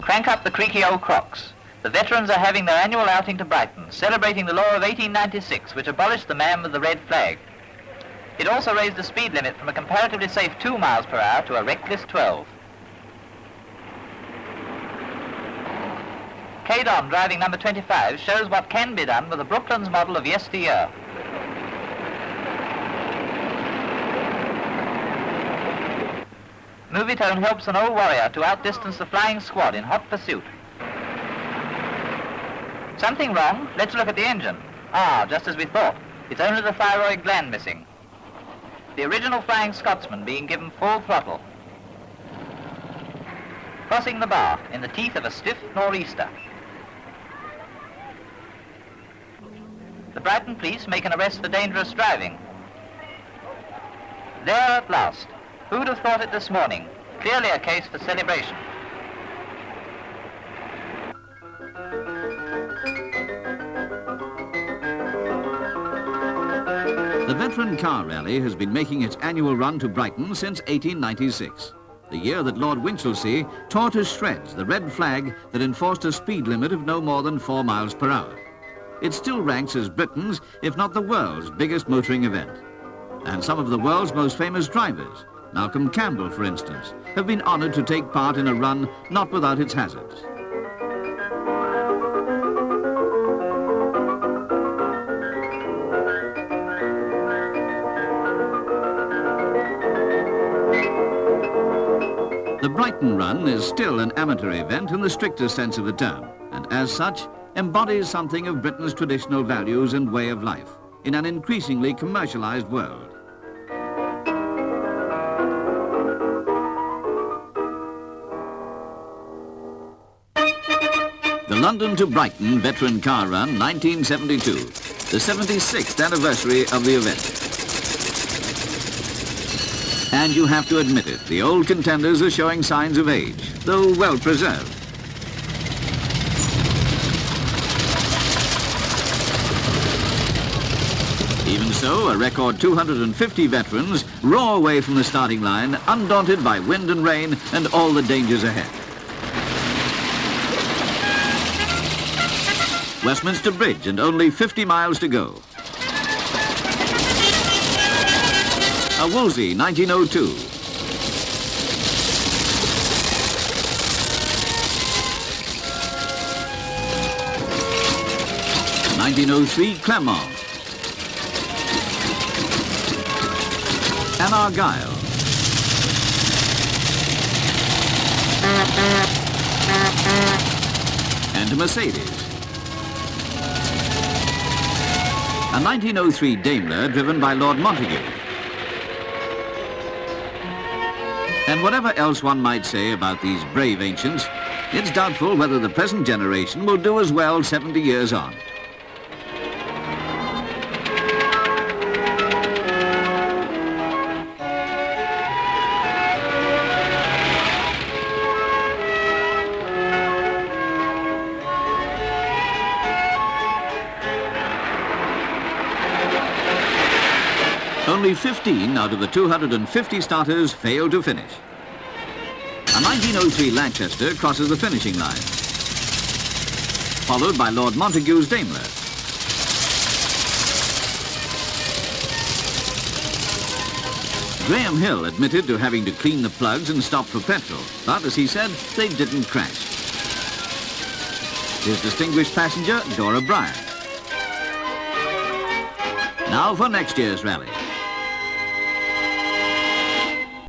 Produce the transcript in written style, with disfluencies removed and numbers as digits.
Crank up the creaky Old Crocks. The veterans are having their annual outing to Brighton, celebrating the law of 1896, which abolished the man with the red flag. It also raised the speed limit from a comparatively safe 2 miles per hour to a reckless 12. K-Don driving number 25 shows what can be done with the Brooklands model of yesteryear. Movietone helps an old warrior to outdistance the flying squad in hot pursuit. Something wrong? Let's look at the engine. Ah, just as we thought. It's only the thyroid gland missing. The original Flying Scotsman being given full throttle. Crossing the bar in the teeth of a stiff nor'easter. The Brighton police make an arrest for dangerous driving. There at last. Who'd have thought it this morning? Clearly a case for celebration. The Veteran Car Rally has been making its annual run to Brighton since 1896, the year that Lord Winchelsea tore to shreds the red flag that enforced a speed limit of no more than 4 miles per hour. It still ranks as Britain's, if not the world's, biggest motoring event. And some of the world's most famous drivers, Malcolm Campbell, for instance, have been honoured to take part in a run not without its hazards. The Brighton Run is still an amateur event in the strictest sense of the term, and as such, embodies something of Britain's traditional values and way of life in an increasingly commercialised world. The London to Brighton Veteran Car Run 1972, the 76th anniversary of the event. And you have to admit it, the old contenders are showing signs of age, though well preserved. Even so, a record 250 veterans roar away from the starting line, undaunted by wind and rain and all the dangers ahead. Westminster Bridge and only 50 miles to go. A Wolsey 1902. A 1903 Clermont. An Argyle. And a Mercedes. A 1903 Daimler driven by Lord Montagu. And whatever else one might say about these brave ancients, it's doubtful whether the present generation will do as well 70 years on. Only 15 out of the 250 starters failed to finish. A 1903 Lanchester crosses the finishing line, followed by Lord Montagu's Daimler. Graham Hill admitted to having to clean the plugs and stop for petrol, but as he said, they didn't crash. His distinguished passenger, Dora Bryant. Now for next year's rally.